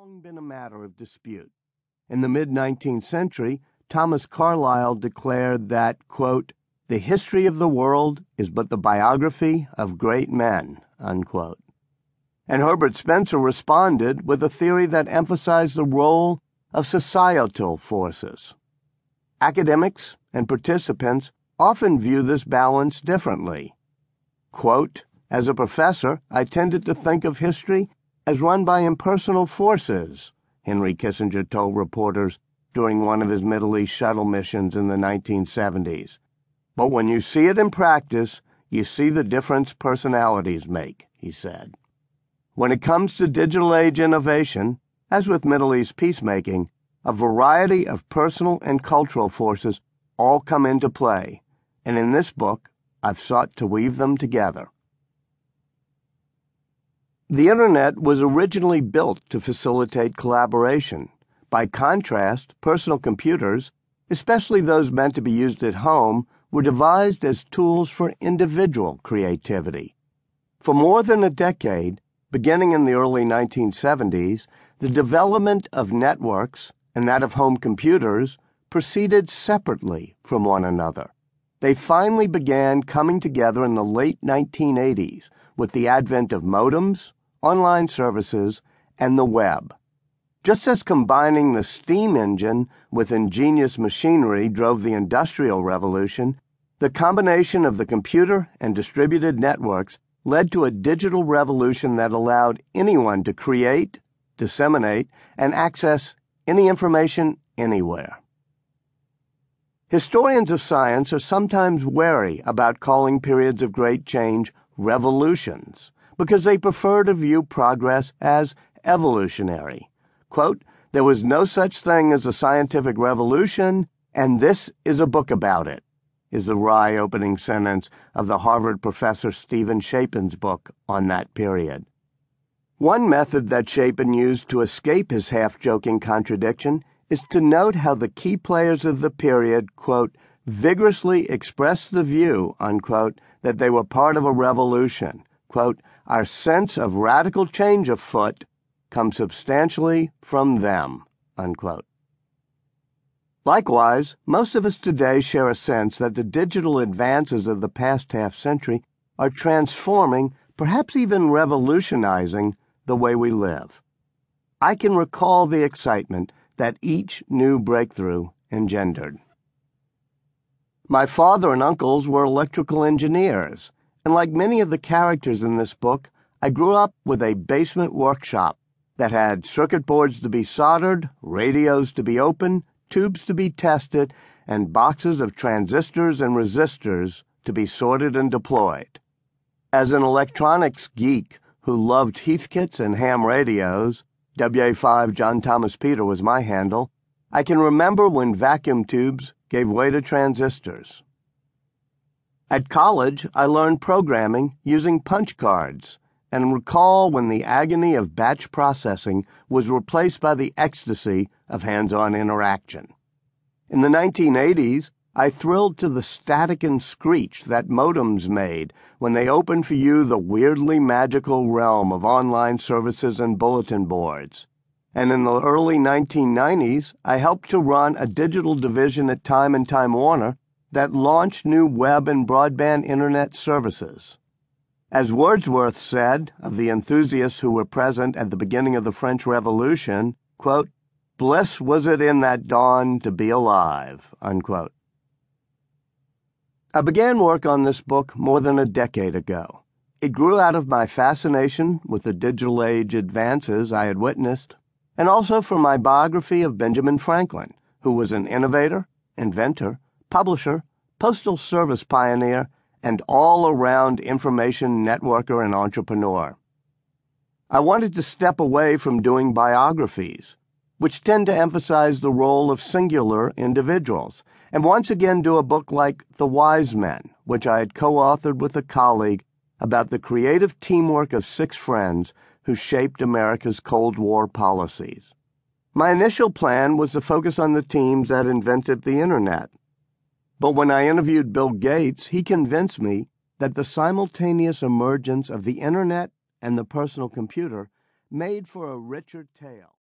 long been a matter of dispute. In the mid-19th century, Thomas Carlyle declared that, quote, "The history of the world is but the biography of great men," unquote. And Herbert Spencer responded with a theory that emphasized the role of societal forces. Academics and participants often view this balance differently. Quote, "As a professor, I tended to think of history as run by impersonal forces," Henry Kissinger told reporters during one of his Middle East shuttle missions in the 1970s. "But when you see it in practice, you see the difference personalities make," he said. When it comes to digital age innovation, as with Middle East peacemaking, a variety of personal and cultural forces all come into play, and in this book, I've sought to weave them together. The Internet was originally built to facilitate collaboration. By contrast, personal computers, especially those meant to be used at home, were devised as tools for individual creativity. For more than a decade, beginning in the early 1970s, the development of networks and that of home computers proceeded separately from one another. They finally began coming together in the late 1980s with the advent of modems, online services, and the web. Just as combining the steam engine with ingenious machinery drove the Industrial Revolution, the combination of the computer and distributed networks led to a digital revolution that allowed anyone to create, disseminate, and access any information anywhere. Historians of science are sometimes wary about calling periods of great change revolutions because they prefer to view progress as evolutionary. Quote, "There was no such thing as a scientific revolution, and this is a book about it," is the wry opening sentence of the Harvard professor Stephen Shapin's book on that period. One method that Shapin used to escape his half-joking contradiction is to note how the key players of the period, quote, "vigorously expressed the view," unquote, that they were part of a revolution. Quote, "Our sense of radical change afoot comes substantially from them," unquote. Likewise, most of us today share a sense that the digital advances of the past half-century are transforming, perhaps even revolutionizing, the way we live. I can recall the excitement that each new breakthrough engendered. My father and uncles were electrical engineers, and like many of the characters in this book, I grew up with a basement workshop that had circuit boards to be soldered, radios to be opened, tubes to be tested, and boxes of transistors and resistors to be sorted and deployed. As an electronics geek who loved Heathkits and ham radios, WA5 John Thomas Peter was my handle, I can remember when vacuum tubes gave way to transistors. At college, I learned programming using punch cards, and recall when the agony of batch processing was replaced by the ecstasy of hands-on interaction. In the 1980s, I thrilled to the static and screech that modems made when they opened for you the weirdly magical realm of online services and bulletin boards. And in the early 1990s, I helped to run a digital division at Time and Time Warner that launched new web and broadband internet services. As Wordsworth said of the enthusiasts who were present at the beginning of the French Revolution, quote, "Bliss was it in that dawn to be alive," unquote. I began work on this book more than a decade ago. It grew out of my fascination with the digital age advances I had witnessed, and also from my biography of Benjamin Franklin, who was an innovator, inventor, publisher, postal service pioneer, and all-around information networker and entrepreneur. I wanted to step away from doing biographies, which tend to emphasize the role of singular individuals, and once again do a book like The Wise Men, which I had co-authored with a colleague about the creative teamwork of 6 friends who shaped America's Cold War policies. My initial plan was to focus on the teams that invented the Internet. But when I interviewed Bill Gates, he convinced me that the simultaneous emergence of the Internet and the personal computer made for a richer tale.